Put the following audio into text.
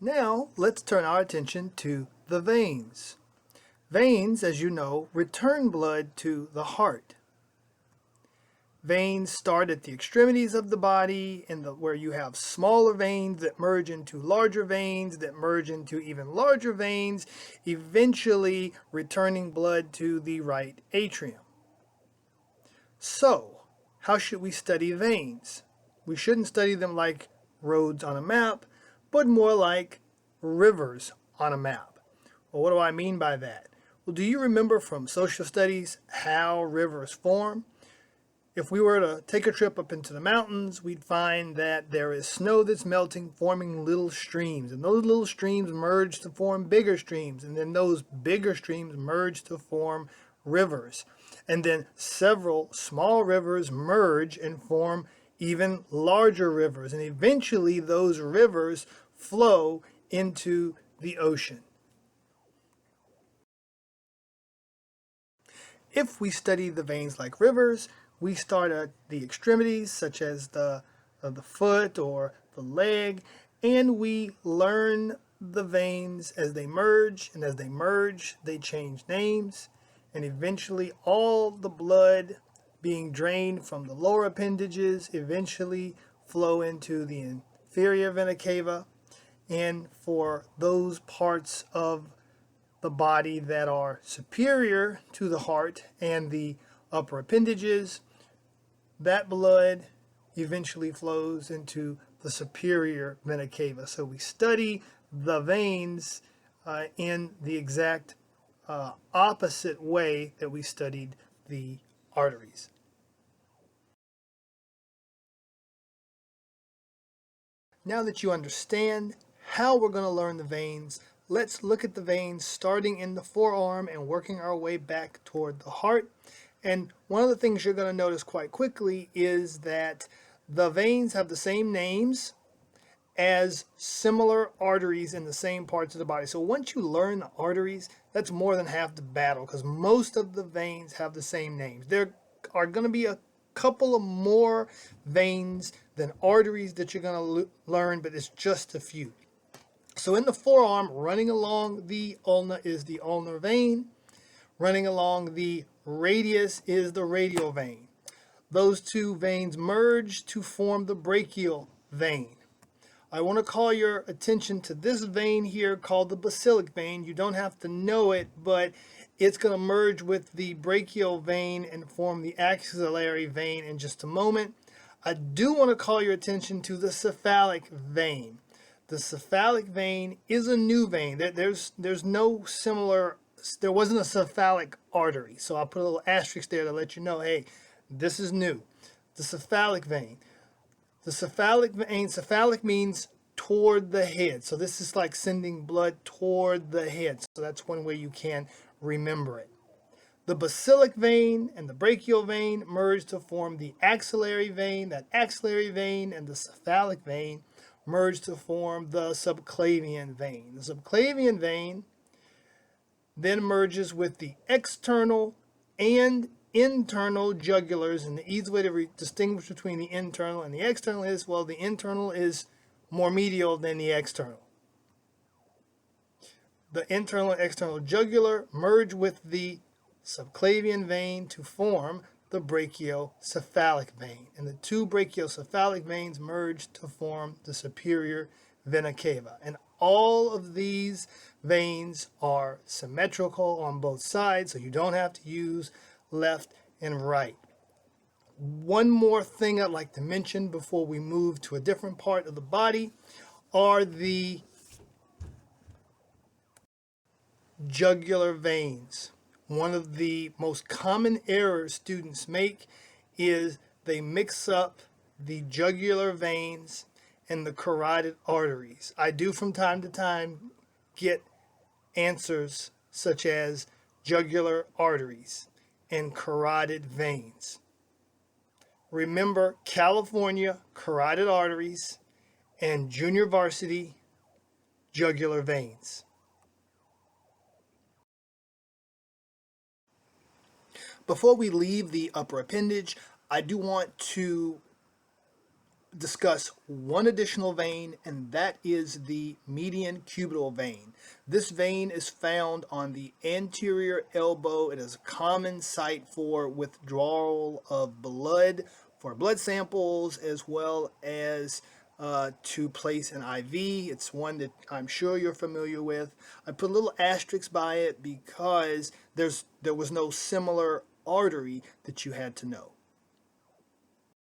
Now, let's turn our attention to the veins. Veins, as you know, return blood to the heart. Veins start at the extremities of the body where you have smaller veins that merge into larger veins that merge into even larger veins, eventually returning blood to the right atrium. So, how should we study veins? We shouldn't study them like roads on a map, but more like rivers on a map. Well, what do I mean by that? Well, do you remember from social studies how rivers form? If we were to take a trip up into the mountains, we'd find that there is snow that's melting, forming little streams. And those little streams merge to form bigger streams. And then those bigger streams merge to form rivers. And then several small rivers merge and form even larger rivers. And eventually those rivers flow into the ocean. If we study the veins like rivers, we start at the extremities, such as the foot or the leg, and we learn the veins as they merge, and as they merge, they change names, and eventually all the blood being drained from the lower appendages eventually flow into the inferior vena cava, and for those parts of the body that are superior to the heart and the upper appendages, that blood eventually flows into the superior vena cava. So we study the veins in the exact opposite way that we studied the arteries. Now that you understand how we're going to learn the veins, let's look at the veins starting in the forearm and working our way back toward the heart. And one of the things you're going to notice quite quickly is that the veins have the same names as similar arteries in the same parts of the body. So once you learn the arteries, that's more than half the battle, because most of the veins have the same names. There are going to be a couple of more veins than arteries that you're going to learn, but it's just a few. So in the forearm, running along the ulna is the ulnar vein. Running along the radius is the radial vein. Those two veins merge to form the brachial vein. I want to call your attention to this vein here called the basilic vein. You don't have to know it, but it's going to merge with the brachial vein and form the axillary vein in just a moment. I do want to call your attention to the cephalic vein. The cephalic vein is a new vein. There's no similar, there wasn't a cephalic artery. So I'll put a little asterisk there to let you know, hey, this is new. The cephalic vein. The cephalic vein, cephalic means toward the head. So this is like sending blood toward the head. So that's one way you can remember it. The basilic vein and the brachial vein merge to form the axillary vein. That axillary vein and the cephalic vein merge to form the subclavian vein. The subclavian vein then merges with the external and internal jugulars, and the easy way to distinguish between the internal and the external is, well, the internal is more medial than the external. The internal and external jugular merge with the subclavian vein to form the brachiocephalic vein, and the two brachiocephalic veins merge to form the superior vena cava. And all of these veins are symmetrical on both sides, so you don't have to use left and right. One more thing I'd like to mention before we move to a different part of the body are the jugular veins. One of the most common errors students make is they mix up the jugular veins and the carotid arteries. I do from time to time get answers such as jugular arteries and carotid veins. Remember California carotid arteries and junior varsity jugular veins. Before we leave the upper appendage, I do want to discuss one additional vein, and that is the median cubital vein. This vein is found on the anterior elbow. It is a common site for withdrawal of blood for blood samples, as well as to place an IV. It's one that I'm sure you're familiar with. I put a little asterisk by it because there was no similar artery that you had to know.